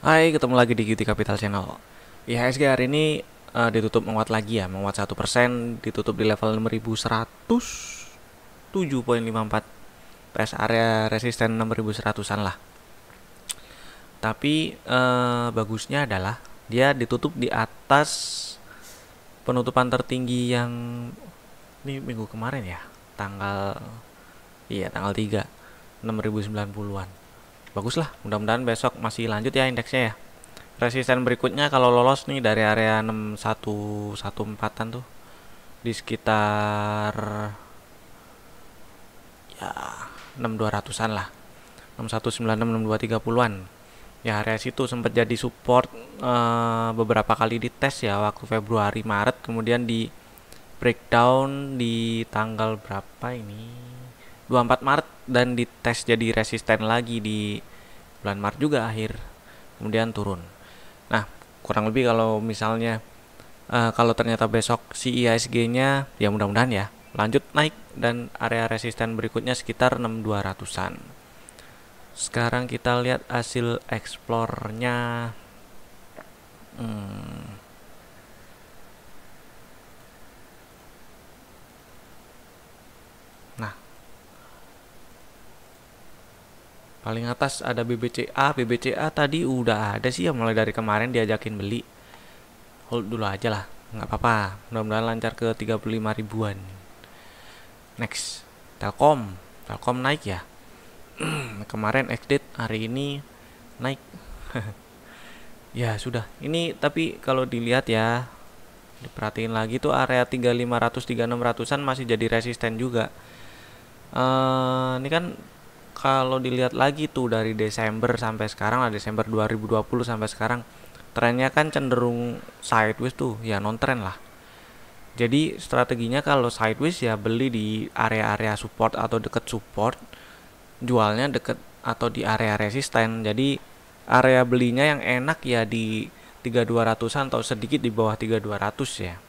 Hai, ketemu lagi di QT Capital Channel. IHSG hari ini ditutup menguat lagi ya, menguat 1%, ditutup di level 6107,54. Tes area resisten 6100-an lah. Tapi bagusnya adalah dia ditutup di atas penutupan tertinggi yang ini minggu kemarin ya, tanggal tanggal 3 6090-an. Bagus lah, mudah-mudahan besok masih lanjut ya indeksnya ya. Resisten berikutnya kalau lolos nih dari area 6114-an tuh di sekitar ya 6200-an lah. 6196 6230-an. Ya area situ sempat jadi support beberapa kali dites ya waktu Februari Maret, kemudian di breakdown di tanggal berapa ini? 24 Maret dan dites jadi resisten lagi di bulan Maret juga akhir. Kemudian turun. Nah, kurang lebih kalau misalnya kalau ternyata besok si IHSG-nya ya mudah-mudahan ya lanjut naik dan area resisten berikutnya sekitar 6200-an. Sekarang kita lihat hasil explore-nya. Hmm, nah, paling atas ada BBCA. BBCA tadi udah ada sih ya mulai dari kemarin diajakin beli. Hold dulu aja lah, nggak apa-apa. Mudah-mudahan lancar ke 35 ribuan. Next, Telkom. Telkom naik ya. Kemarin exit, hari ini naik. Ya sudah. Ini tapi kalau dilihat ya, diperhatiin lagi tuh area 3500 3600-an masih jadi resisten juga. Ini kan kalau dilihat lagi tuh dari Desember sampai sekarang lah, Desember 2020 sampai sekarang trennya kan cenderung sideways tuh, ya non trend lah. Jadi strateginya kalau sideways ya beli di area-area support atau deket support, jualnya deket atau di area resisten. Jadi area belinya yang enak ya di 3200-an atau sedikit di bawah 3200 ya.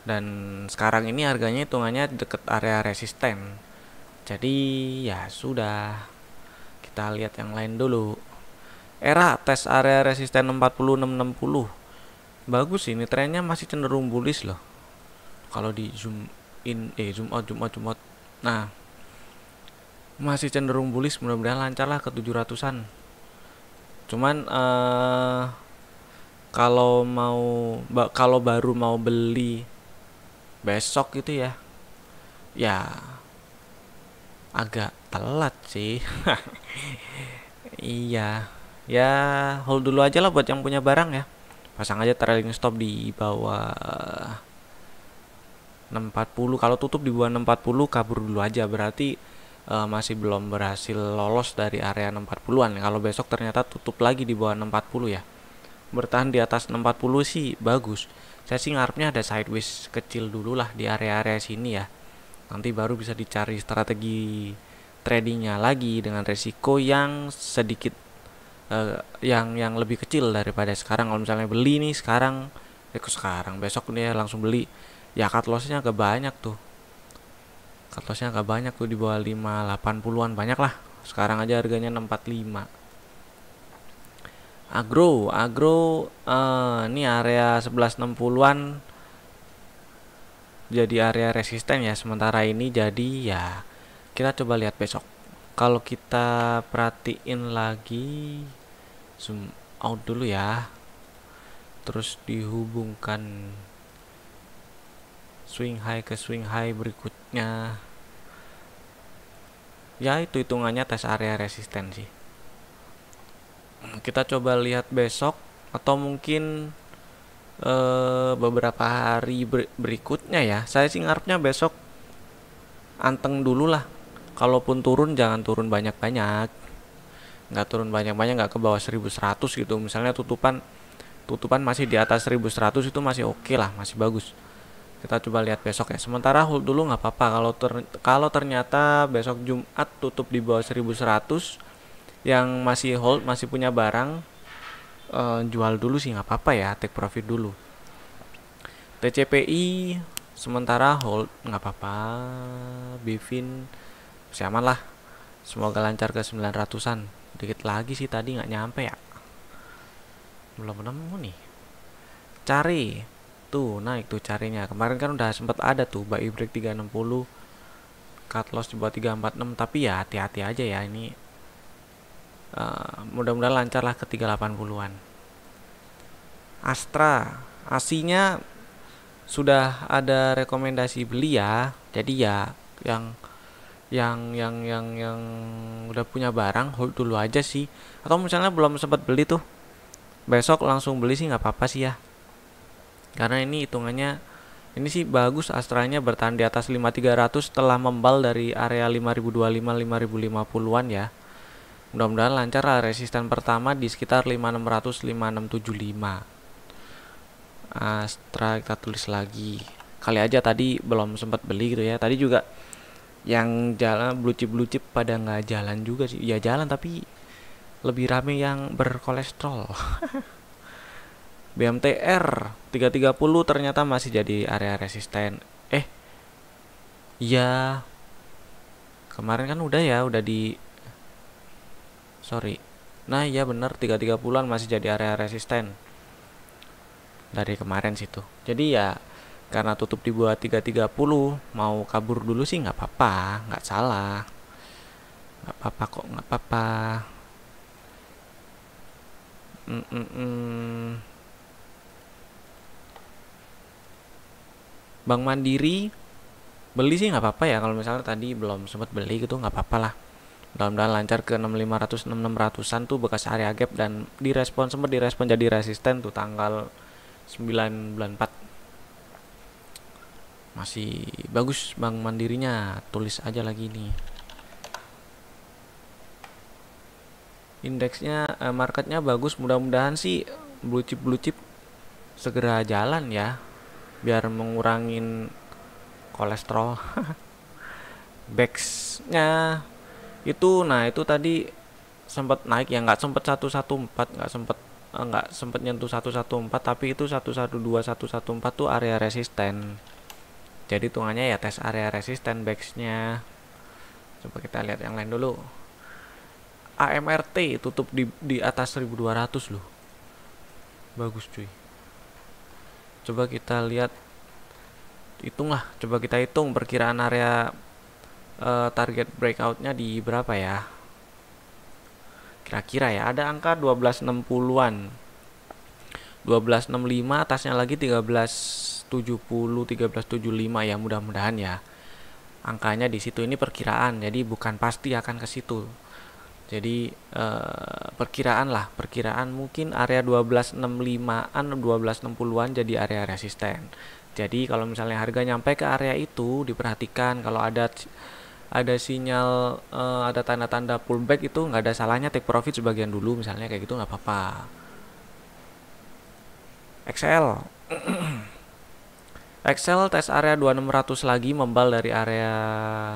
Dan sekarang ini harganya hitungannya deket area resisten. Jadi ya sudah, kita lihat yang lain dulu. Era tes area resisten 4660. Bagus ini trennya masih cenderung bullish loh. Kalau di zoom in zoom out zoom out zoom out. Nah, masih cenderung bullish, mudah-mudahan lancar lah ke 700-an. Cuman kalau baru mau beli besok gitu ya. Ya agak telat sih. Iya. Ya hold dulu aja lah buat yang punya barang ya. Pasang aja trailing stop di bawah 640. Kalau tutup di bawah 640 kabur dulu aja, berarti masih belum berhasil lolos dari area 640-an. Kalau besok ternyata tutup lagi di bawah 640 ya, bertahan di atas 640 sih bagus. Saya sih ngarepnya ada sideways kecil dulu lah di area-area sini ya. Nanti baru bisa dicari strategi tradingnya lagi dengan resiko yang sedikit yang lebih kecil daripada sekarang. Kalau misalnya beli nih sekarang, sekarang besok nih ya langsung beli, ya cut lossnya agak banyak tuh. Cut lossnya agak banyak tuh di bawah 580-an banyak lah. Sekarang aja harganya 645. Agro ini area 1160-an jadi area resisten ya sementara ini. Jadi ya kita coba lihat besok. Kalau kita perhatiin lagi, zoom out dulu ya, terus dihubungkan swing high ke swing high berikutnya, ya itu hitungannya tes area resisten sih. Kita coba lihat besok atau mungkin beberapa hari berikutnya ya. Saya sih ngarepnya besok anteng dulu lah. Kalaupun turun jangan turun banyak-banyak, nggak turun banyak-banyak, nggak ke bawah 1100 gitu. Misalnya tutupan tutupan masih di atas 1100 itu masih oke lah, masih bagus. Kita coba lihat besok ya. Sementara hold dulu nggak apa-apa. Kalau ternyata besok Jumat tutup di bawah 1100, yang masih hold masih punya barang, jual dulu sih nggak apa-apa ya, take profit dulu. TCPI sementara hold nggak apa-apa. Bivin masih aman lah. Semoga lancar ke 900-an. Dikit lagi sih tadi nggak nyampe ya. belum nemu nih. Cari tuh, naik tuh carinya. Kemarin kan udah sempat ada tuh buy break 360, cut loss di bawah 346, tapi ya hati-hati aja ya ini. Mudah-mudahan lancar lah ke 380-an. Astra, asinya sudah ada rekomendasi beli ya. Jadi ya yang udah punya barang hold dulu aja sih. Atau misalnya belum sempat beli tuh, besok langsung beli sih nggak apa-apa sih ya. Karena ini hitungannya ini sih bagus, Astranya bertahan di atas 5300 setelah membal dari area 5025 5050-an ya. Mudah-mudahan lancar lah, resisten pertama di sekitar 5600 5675. Astra kita tulis lagi. Kali aja tadi belum sempat beli gitu ya. Tadi juga yang jalan blue chip pada nggak jalan juga sih. Ya jalan tapi lebih rame yang berkolesterol. BMTR 330 ternyata masih jadi area resisten. Iya. Kemarin kan udah ya, udah di sorry. Nah, iya bener 330-an masih jadi area resisten. Dari kemarin situ. Jadi ya karena tutup di bawah 330, mau kabur dulu sih nggak apa-apa, nggak salah. Nggak apa-apa kok, nggak apa-apa. Bank Mandiri beli sih nggak apa-apa ya, kalau misalnya tadi belum sempat beli gitu nggak apa-apa lah. Mudah-mudahan lancar ke 6500 6600-an tuh bekas area gap, dan sempat direspon jadi resisten tuh tanggal 9 bulan 4. Masih bagus Bank Mandirinya, tulis aja lagi nih. Indeksnya marketnya bagus, mudah-mudahan sih blue chip segera jalan ya, biar mengurangin kolesterol. Bex-nya itu, nah itu tadi sempat naik ya, nggak sempat 114, nggak sempat nyentuh 114, tapi itu 112 114 tuh area resisten. Jadi hitungannya ya tes area resisten Bex-nya. Coba kita lihat yang lain dulu. AMRT tutup di atas 1200 loh. Bagus cuy. Coba kita lihat, coba kita hitung perkiraan area target breakoutnya di berapa ya. Kira-kira ya ada angka 1260-an. 1265, atasnya lagi 1370 1375 ya, mudah-mudahan ya. Angkanya di situ, ini perkiraan. Jadi bukan pasti akan ke situ. Jadi perkiraan mungkin area 1265-an 1260-an jadi area resisten. Jadi kalau misalnya harga nyampe ke area itu, diperhatikan kalau ada sinyal, ada tanda-tanda pullback, itu nggak ada salahnya take profit sebagian dulu misalnya, kayak gitu nggak apa-apa. Excel tes area 2600 lagi, membal dari area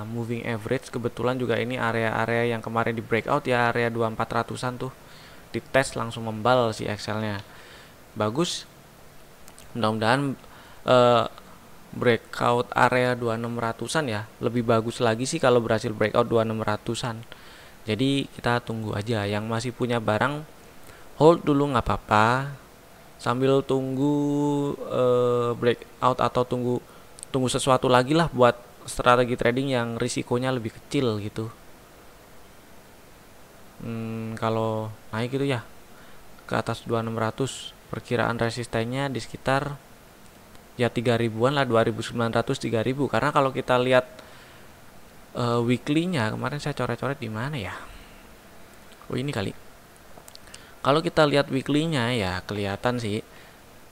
moving average. Kebetulan juga ini area-area yang kemarin di breakout ya, area 2400-an tuh dites langsung membal si Excelnya. Bagus. Mudah-mudahan breakout area 2600-an ya. Lebih bagus lagi sih kalau berhasil breakout 2600-an. Jadi kita tunggu aja. Yang masih punya barang hold dulu nggak apa-apa, sambil tunggu breakout atau tunggu sesuatu lagi lah buat strategi trading yang risikonya lebih kecil gitu. Kalau naik gitu ya ke atas 2600, perkiraan resistennya di sekitar ya 3000-an lah, 2900 3000. Karena kalau kita lihat weekly-nya, kemarin saya coret-coret di mana ya? Oh ini kali. Kalau kita lihat weekly-nya ya kelihatan sih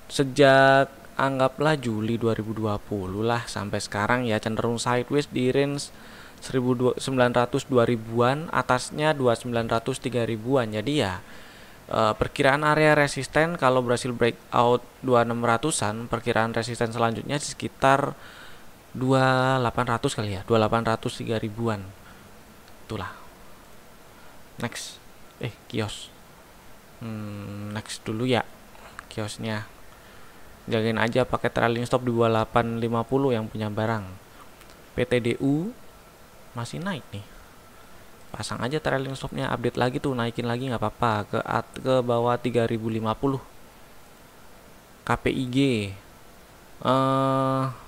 sejak anggaplah Juli 2020 lah sampai sekarang ya cenderung sideways di range 1900 2000-an, atasnya 2900 3000-an. Jadi ya perkiraan area resisten kalau berhasil breakout 2600-an, perkiraan resisten selanjutnya sekitar 2800 kali ya, 2800 3000-an. Itulah. Next. Kios. Next dulu ya kiosnya. Jagain aja pakai trailing stop di bawah 850 yang punya barang. PTDU masih naik nih. Pasang aja trailing stopnya, update lagi tuh, naikin lagi nggak apa-apa ke bawah 3050. KPIG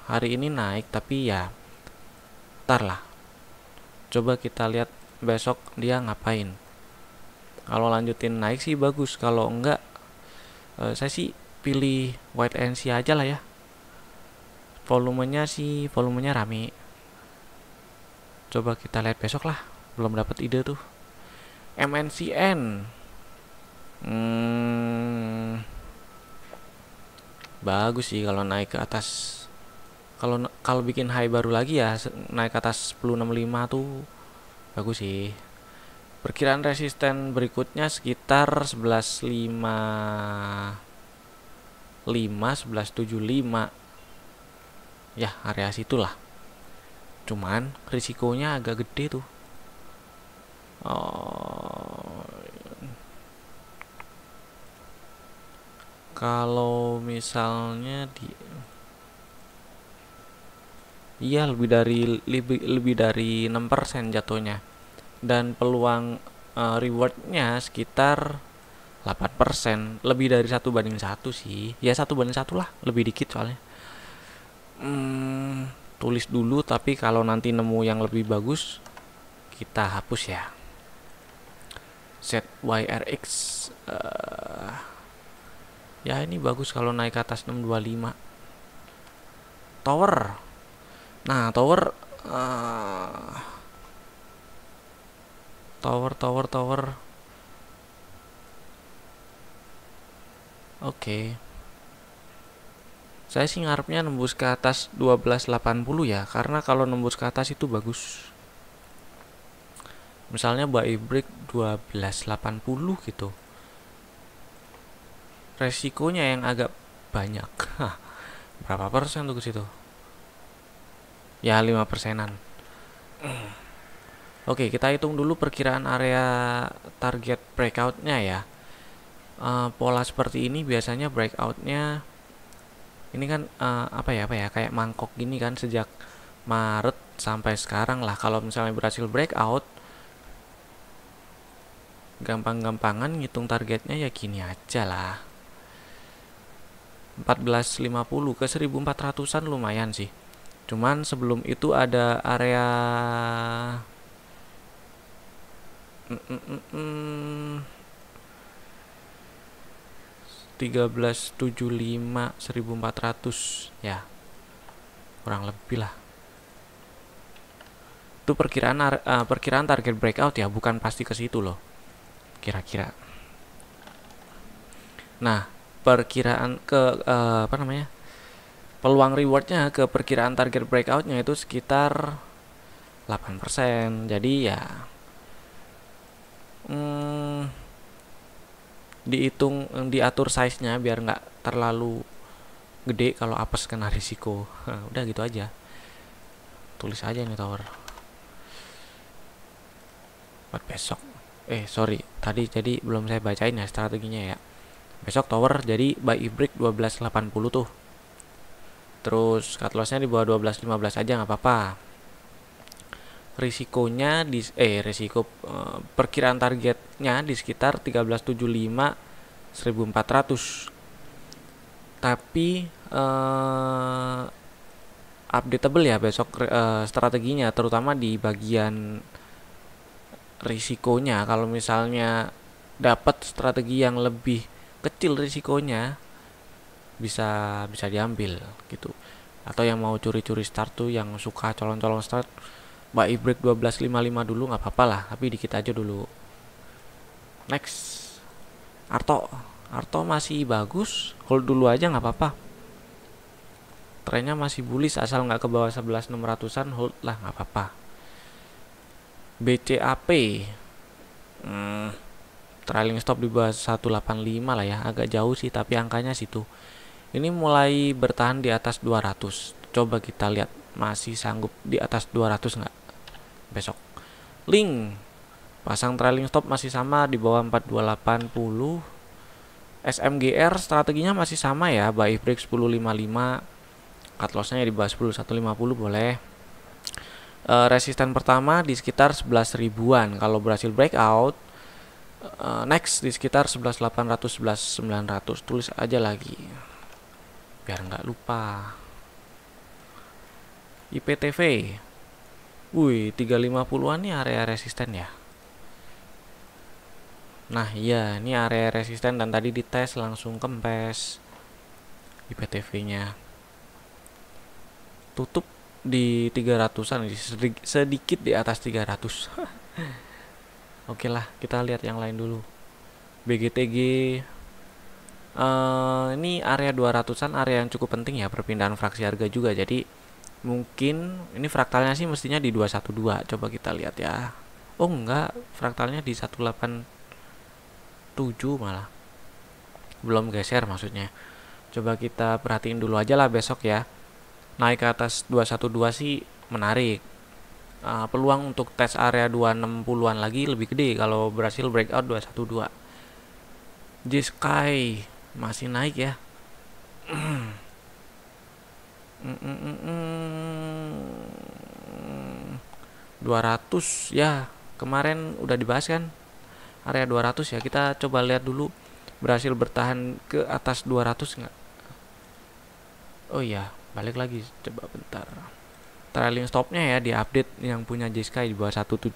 hari ini naik, tapi ya ntar lah, coba kita lihat besok dia ngapain. Kalau lanjutin naik sih bagus, kalau enggak saya sih pilih wait and see aja lah ya. Volumenya rame. Coba kita lihat besok lah, belum dapat ide tuh. MNCN bagus sih kalau naik ke atas. Kalau bikin high baru lagi ya, naik ke atas 1065 tuh bagus sih. Perkiraan resisten berikutnya sekitar 11.55, 11.75. Ya, area situlah. Cuman risikonya agak gede tuh. Kalau misalnya iya lebih dari 6% jatuhnya. Dan peluang rewardnya sekitar 8%, lebih dari 1:1 sih. Ya 1:1 lah, lebih dikit soalnya. Tulis dulu, tapi kalau nanti nemu yang lebih bagus kita hapus ya. ZYRX ya ini bagus kalau naik ke atas 625. Tower, nah tower oke. Saya sih ngarepnya nembus ke atas 1280 ya, karena kalau nembus ke atas itu bagus. Misalnya buy break 1280 gitu. Resikonya yang agak banyak. Berapa persen tuh ke situ? Ya 5%-an. Oke, kita hitung dulu perkiraan area target breakoutnya ya. Pola seperti ini biasanya breakoutnya ini kan apa ya kayak mangkok gini kan sejak Maret sampai sekarang lah. Kalau misalnya berhasil breakout, gampang-gampangan ngitung targetnya ya gini aja lah. 1450 ke 1400-an lumayan sih. Cuman sebelum itu ada area 1375 1400 ya, kurang lebih lah. Itu perkiraan target breakout ya, bukan pasti ke situ loh kira-kira. Nah, perkiraan ke peluang rewardnya ke perkiraan target breakoutnya itu sekitar 8%. Jadi ya diatur size-nya biar nggak terlalu gede kalau apes kena risiko. Udah gitu aja, tulis aja nih tower buat besok. Sorry, tadi jadi belum saya bacain ya strateginya ya. Besok tower jadi buy break 1280 tuh, terus cut loss-nya di bawah 1215 aja nggak apa-apa. Risikonya perkiraan targetnya di sekitar 1375 1400. Tapi updatable ya besok strateginya, terutama di bagian risikonya. Kalau misalnya dapat strategi yang lebih kecil risikonya, bisa diambil gitu. Atau yang mau curi-curi start tuh, yang suka colong-colong start, buy break 1255 dulu nggak apa-apa lah, tapi dikit aja dulu. Next, Arto masih bagus, hold dulu aja nggak apa-apa. Trennya masih bullish, asal nggak ke bawah 11.600-an, hold lah nggak apa-apa. BCAP trailing stop di bawah 185 lah ya, agak jauh sih tapi angkanya situ. Ini mulai bertahan di atas 200. Coba kita lihat masih sanggup di atas 200 nggak besok. Link pasang trailing stop masih sama di bawah 4280. SMGR strateginya masih sama ya, buy break 1055, cut loss-nya di bawah 10150 boleh. Resisten pertama di sekitar 11 ribuan. Kalau berhasil breakout, next di sekitar 11.800 11.900, tulis aja lagi. biar nggak lupa. IPTV. Wih, 350-an nih area resisten ya. Nah iya, ini area resisten dan tadi dites langsung kempes IPTV-nya. Tutup di 300-an, sedikit di atas 300. Oke lah, kita lihat yang lain dulu. BGTG. Ini area 200-an, area yang cukup penting ya, perpindahan fraksi harga juga. Jadi mungkin ini fraktalnya sih mestinya di 212. Coba kita lihat ya. Oh enggak, fraktalnya di 187 malah. Belum geser maksudnya. Coba kita perhatiin dulu aja lah besok ya. Naik ke atas 212 sih menarik. Peluang untuk tes area 260-an lagi lebih gede kalau berhasil breakout 212. J-Sky masih naik ya. 200 ya, kemarin udah dibahas kan area 200 ya. Kita coba lihat dulu berhasil bertahan ke atas 200 nggak. Oh iya, balik lagi, coba bentar. Trailing stopnya ya di update yang punya J-Sky di bawah 179.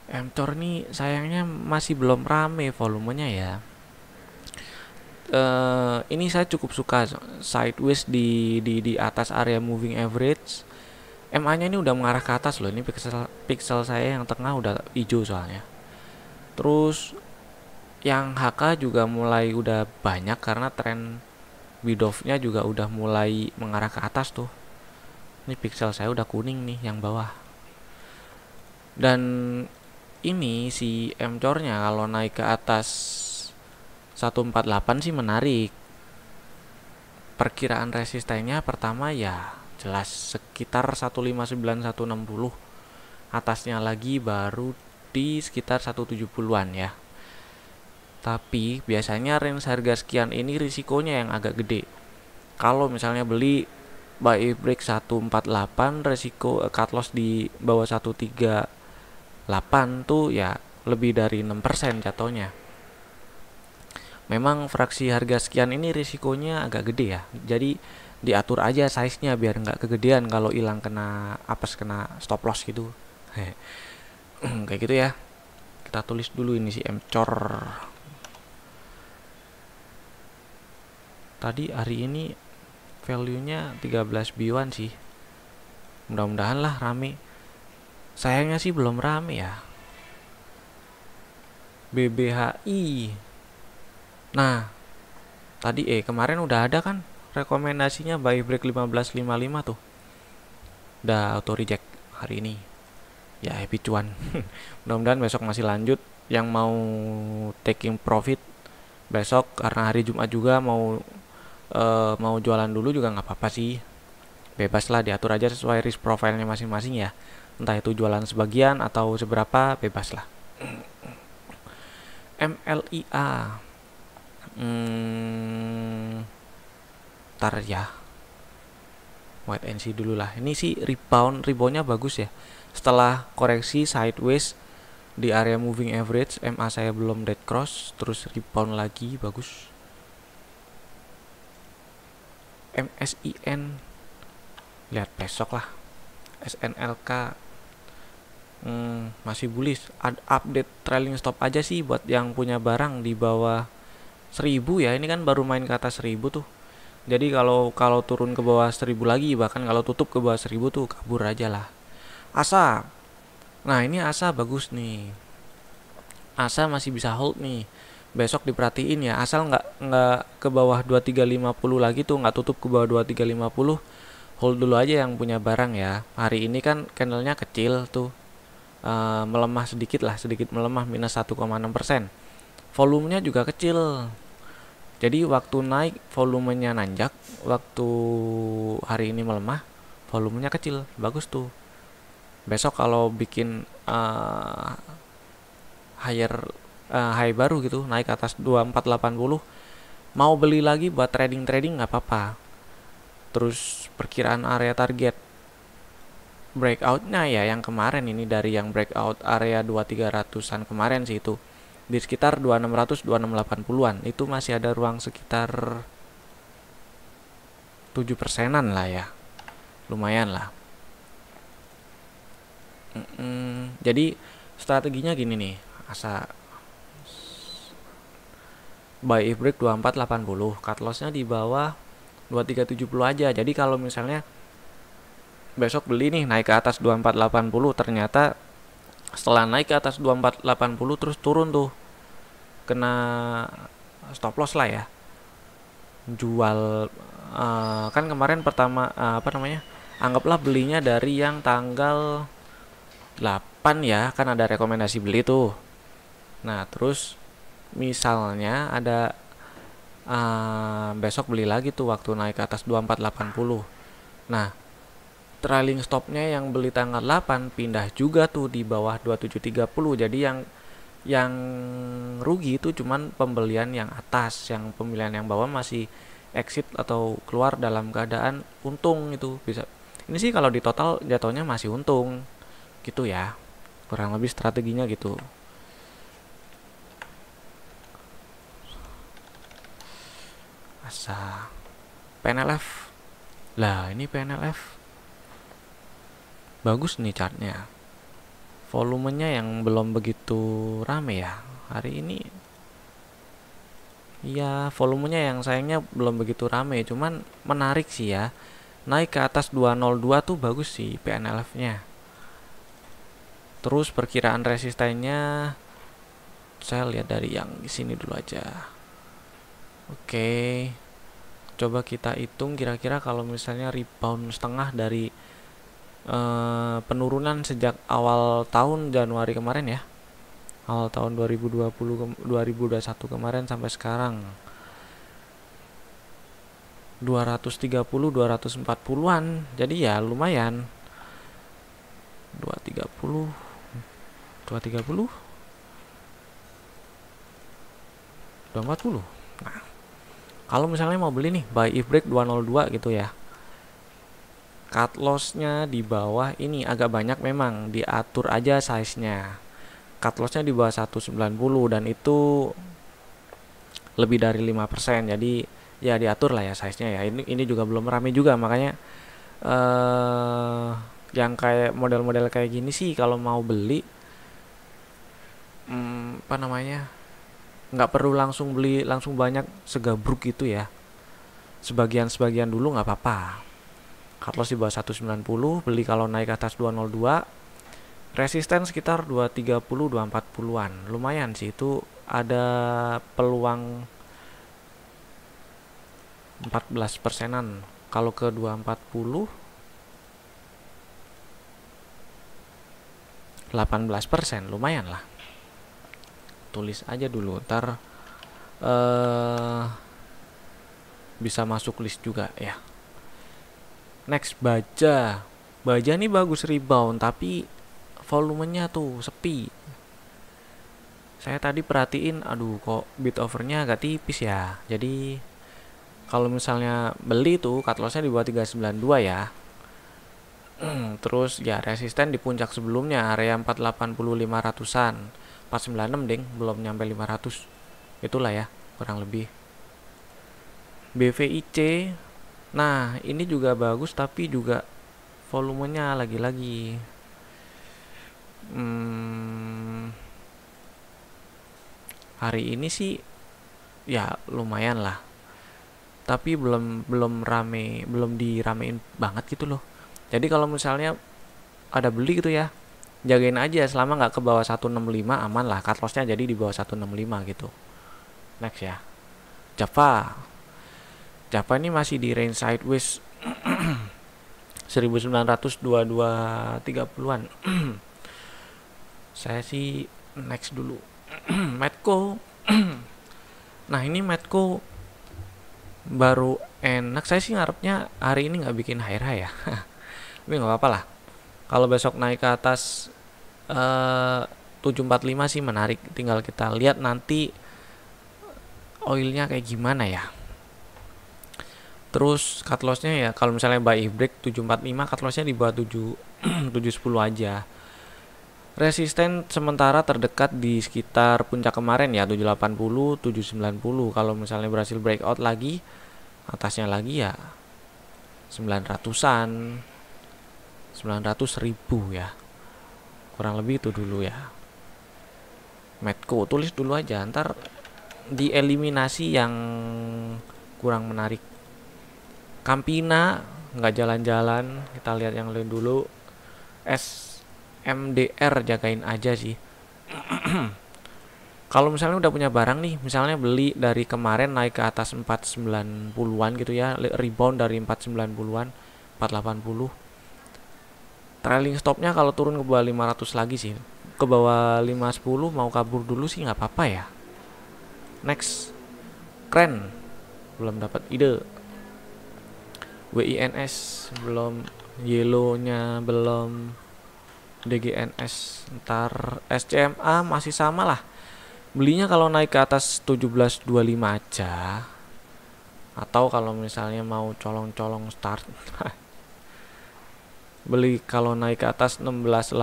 Mcor nih sayangnya masih belum rame volumenya ya. Ini saya cukup suka sideways di atas area moving average. MA-nya ini udah mengarah ke atas loh. Ini pixel saya yang tengah udah hijau soalnya. Terus yang HK juga mulai udah banyak karena tren bid-off-nya juga udah mulai mengarah ke atas tuh. Ini pixel saya udah kuning nih yang bawah. Dan ini si Mcor-nya kalau naik ke atas 148 sih menarik. Perkiraan resistennya pertama ya jelas sekitar 159-160. Atasnya lagi baru di sekitar 170-an ya. Tapi biasanya range harga sekian ini risikonya yang agak gede. Kalau misalnya beli buy break 148, resiko cut loss di bawah 138 tuh ya lebih dari 6% jatuhnya. Memang fraksi harga sekian ini risikonya agak gede ya. Jadi diatur aja size-nya biar nggak kegedean kalau hilang kena apes, kena stop loss gitu. Kayak gitu ya. Kita tulis dulu ini si Mcor. Tadi hari ini value-nya 13 biwan sih. Mudah-mudahan lah rame. Sayangnya sih belum rame ya. BBHI. Nah, tadi kemarin udah ada kan rekomendasinya buy break 15.55 tuh. Udah auto reject hari ini. Ya happy cuan. Mudah-mudahan besok masih lanjut. Yang mau taking profit besok karena hari Jumat juga mau jualan dulu juga nggak apa-apa sih. Bebas lah, diatur aja sesuai risk profile-nya masing-masing ya. Entah itu jualan sebagian atau seberapa, bebas lah. MLIA. Ntar ya, wait and see dulu lah. Ini sih reboundnya bagus ya. Setelah koreksi sideways di area moving average, MA saya belum dead cross, terus rebound lagi bagus. MSIN lihat besok lah. SNLK masih bullish. Update trailing stop aja sih buat yang punya barang di bawah 1000 ya. Ini kan baru main ke atas 1000 tuh. Jadi kalau turun ke bawah 1000 lagi, bahkan kalau tutup ke bawah 1000 tuh kabur aja lah. ASA. Nah, ini ASA bagus nih. ASA masih bisa hold nih. Besok diperhatiin ya, asal nggak ke bawah 2350 lagi tuh, nggak tutup ke bawah 2350, hold dulu aja yang punya barang ya. Hari ini kan candlenya kecil tuh, melemah sedikit melemah minus 1,6%. Volumenya juga kecil. Jadi waktu naik volumenya nanjak, waktu hari ini melemah volumenya kecil, bagus tuh. Besok kalau bikin high baru gitu, naik ke atas 2480, mau beli lagi buat trading nggak apa-apa. Terus perkiraan area target breakoutnya ya yang kemarin ini, dari yang breakout area 2300-an kemarin sih itu di sekitar 2600 2680-an. Itu masih ada ruang sekitar 7%-an lah ya, lumayan lah. Jadi strateginya gini nih, asa buy if break 2480, cut lossnya di bawah 2370 aja. Jadi kalau misalnya besok beli nih naik ke atas 2480, ternyata setelah naik ke atas 2480 terus turun tuh, kena stop loss lah ya, jual. Kan kemarin pertama apa namanya, anggaplah belinya dari yang tanggal 8 ya, kan ada rekomendasi beli tuh. Nah terus misalnya ada besok beli lagi tuh waktu naik ke atas 2480. Nah trailing stopnya yang beli tanggal 8 pindah juga tuh di bawah 2730. Jadi yang rugi itu cuman pembelian yang atas, yang pembelian yang bawah masih exit atau keluar dalam keadaan untung. Itu bisa, ini sih kalau di total jatuhnya masih untung gitu ya, kurang lebih strateginya gitu. Asa PNLF lah, ini PNLF bagus nih chartnya, volumenya yang belum begitu rame ya hari ini. Iya, volumenya yang sayangnya belum begitu rame, cuman menarik sih ya. Naik ke atas 202 tuh bagus sih PNLF-nya. Terus perkiraan resistennya saya lihat dari yang di sini dulu aja. Oke. Coba kita hitung kira-kira kalau misalnya rebound setengah dari penurunan sejak awal tahun Januari kemarin ya, awal tahun 2021 kemarin sampai sekarang 230 240-an. Jadi ya lumayan, 230 230 240. Nah kalau misalnya mau beli nih buy if break 202 gitu ya, cut lossnya di bawah ini agak banyak, memang diatur aja size-nya. Cut lossnya di bawah 190 dan itu lebih dari 5%. Jadi ya diatur lah ya size-nya ya. Ini juga belum rame juga, makanya yang kayak model-model kayak gini sih kalau mau beli apa namanya, nggak perlu langsung beli langsung banyak segabruk gitu ya. Sebagian dulu nggak apa-apa. Cut loss di bawah 190, beli kalau naik ke atas 202, resisten sekitar 230 240-an. Lumayan sih, itu ada peluang 14%-an. Kalau ke 240 18%, lumayan lah. Tulis aja dulu, ntar bisa masuk list juga ya. Next, Baja nih bagus rebound, tapi volumenya tuh sepi. Saya tadi perhatiin, aduh kok bid overnya agak tipis ya. Jadi kalau misalnya beli tuh cut lossnya di bawah 392 ya. Terus ya resisten di puncak sebelumnya area 480 500-an. 496 ding, belum nyampe 500. Itulah ya, kurang lebih. BVIC, nah ini juga bagus tapi juga volumenya lagi-lagi hari ini sih ya lumayan lah, tapi belum rame, belum diramein banget gitu loh. Jadi kalau misalnya ada beli gitu ya, jagain aja selama nggak ke bawah 165 aman lah, cut lossnya jadi di bawah 165 gitu. Next ya, Java ini masih di range sideways 1900 2230-an. Saya sih next dulu. Medco. Nah ini Medco baru enak, saya sih ngarepnya hari ini nggak bikin high ya. Tapi nggak apa-apa lah. Kalau besok naik ke atas 745 sih menarik. Tinggal kita lihat nanti oilnya kayak gimana ya. Terus cut lossnya ya kalau misalnya buy if break 745, cut lossnya di bawah 7 710 aja. Resisten sementara terdekat di sekitar puncak kemarin ya, 780, 790. Kalau misalnya berhasil breakout lagi, atasnya lagi ya 900-an, 900.000 ya. Kurang lebih itu dulu ya. Medco tulis dulu aja, ntar dieliminasi yang kurang menarik. Campina nggak jalan-jalan, kita lihat yang lain dulu. SMDR jagain aja sih. Kalau misalnya udah punya barang nih, misalnya beli dari kemarin naik ke atas 490-an gitu ya, rebound dari 490-an, 480. Trailing stopnya kalau turun ke bawah 500 lagi sih. Ke bawah 510 mau kabur dulu sih nggak apa-apa ya. Next. Keren. Belum dapat ide. WINS belum, Yellow-nya belum, DGNS ntar, SCMA masih sama lah. Belinya kalau naik ke atas 1725 aja, atau kalau misalnya mau colong-colong start beli kalau naik ke atas 1680.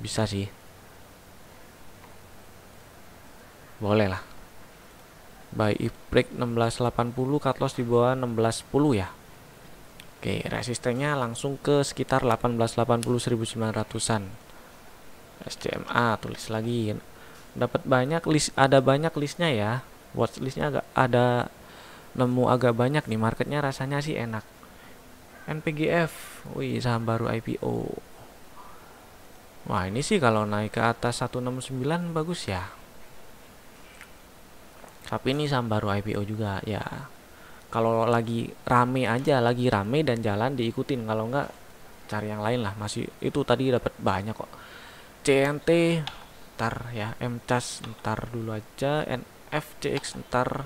Bisa sih, boleh lah. Buy if break 1680, cut loss di bawah 1610 ya. Oke, resistennya langsung ke sekitar 1880, 1900-an. SCMA tulis lagi. Dapat banyak list, ada banyak listnya ya. Watch listnya agak ada, nemu agak banyak nih. Marketnya rasanya sih enak. NPGF, wih saham baru IPO. Wah ini sih kalau naik ke atas 169 bagus ya. Tapi ini saham baru IPO juga ya. Kalau lagi rame aja, lagi rame dan jalan diikutin. Kalau enggak cari yang lain lah. Masih itu tadi dapat banyak kok. CNT ntar ya, MCAS ntar dulu aja, NFCX ntar,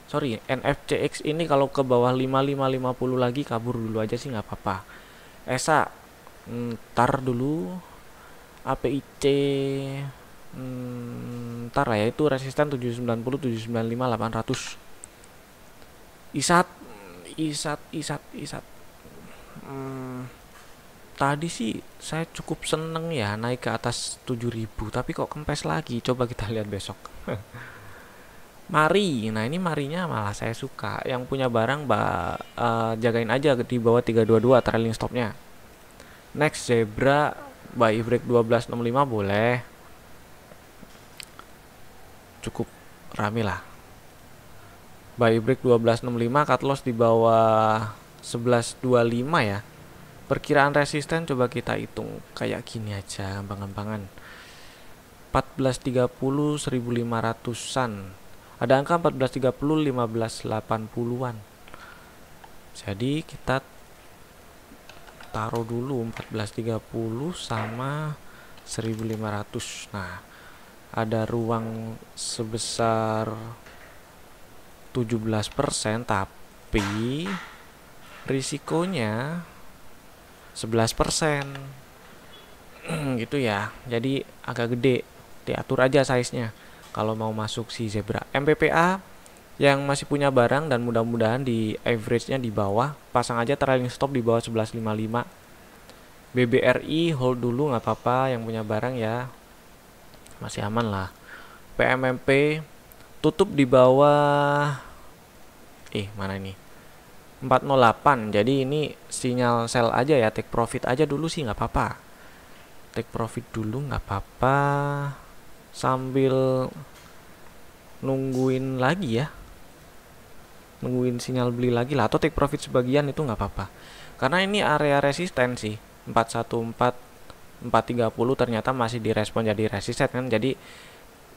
sorry NFCX ini kalau ke bawah 5550 lagi kabur dulu aja sih nggak apa-apa. ESA ntar dulu, APIC ntar lah ya, itu resisten 790, 795, 800. ISAT tadi sih saya cukup seneng ya naik ke atas 7000, tapi kok kempes lagi. Coba kita lihat besok. Mari, nah ini marinya malah saya suka. Yang punya barang jagain aja di bawah 322 trailing stopnya. Next Zebra buy break 1265 boleh, cukup rame lah. Buy break 1265, cut loss di bawah 1125 ya. Perkiraan resisten coba kita hitung kayak gini aja, gampang-gampangan. 1430, 1500-an. Ada angka 1430, 1580-an. Jadi kita taruh dulu 1430 sama 1500. Nah, ada ruang sebesar 17%, tapi risikonya 11% gitu ya. Jadi agak gede, diatur aja size-nya kalau mau masuk si Zebra. MPPA yang masih punya barang dan mudah-mudahan di average-nya di bawah, pasang aja trailing stop di bawah 1155. BBRI hold dulu nggak apa-apa, yang punya barang ya masih aman lah. PMMP tutup di bawah mana ini 408, jadi ini sinyal sell aja ya, take profit aja dulu sih nggak apa-apa. Take profit dulu nggak apa-apa, sambil nungguin lagi ya, nungguin sinyal beli lagi lah, atau take profit sebagian itu nggak apa-apa. Karena ini area resisten sih, 414, 430 ternyata masih direspon jadi resisten kan, jadi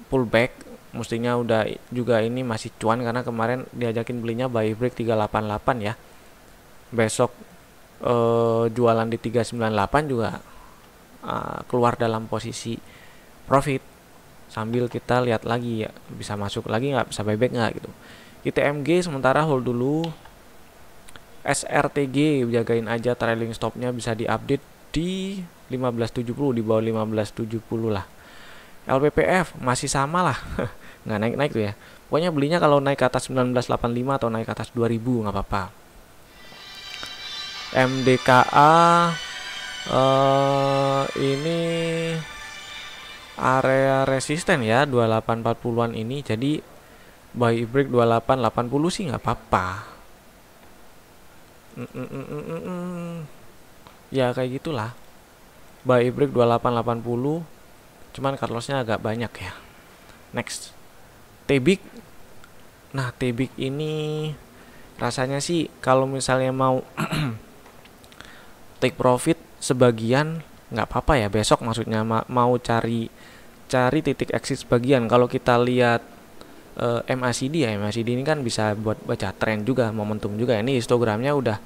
pullback. Mestinya udah juga ini masih cuan karena kemarin diajakin belinya buy break 388 ya. Besok jualan di 398 juga keluar dalam posisi profit. Sambil kita lihat lagi ya, bisa masuk lagi nggak, bisa buyback nggak gitu. ITMG sementara hold dulu. SRTG jagain aja trailing stopnya, bisa diupdate di 1570, di bawah 1570 lah. LPPF masih sama lah. Nggak naik-naik tuh ya. Pokoknya belinya kalau naik ke atas 1985 atau naik ke atas 2000 nggak apa-apa. MDKA Ini area resisten ya 2840-an ini, jadi buy break 2880 sih nggak apa-apa. Ya kayak gitulah, buy break 2880, cuman cut lossnya agak banyak ya. Next, Tbik. Nah, Tbik ini rasanya sih kalau misalnya mau take profit sebagian nggak apa-apa ya, besok maksudnya mau cari titik exit sebagian. Kalau kita lihat MACD ya, MACD ini kan bisa buat baca tren juga, momentum juga. Ini histogramnya udah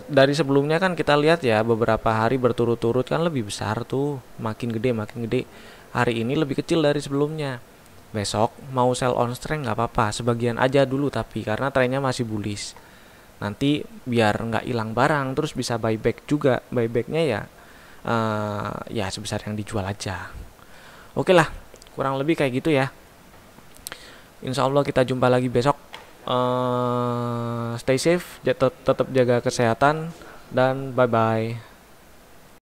dari sebelumnya kan kita lihat ya, beberapa hari berturut-turut kan lebih besar tuh, makin gede makin gede. Hari ini lebih kecil dari sebelumnya. Besok mau sell on strength nggak apa-apa, sebagian aja dulu, tapi karena trennya masih bullish. Nanti biar nggak hilang barang, terus bisa buyback juga. Buybacknya ya ya sebesar yang dijual aja. Oke lah, kurang lebih kayak gitu ya. Insya Allah kita jumpa lagi besok. Stay safe, tetap jaga kesehatan, dan bye bye.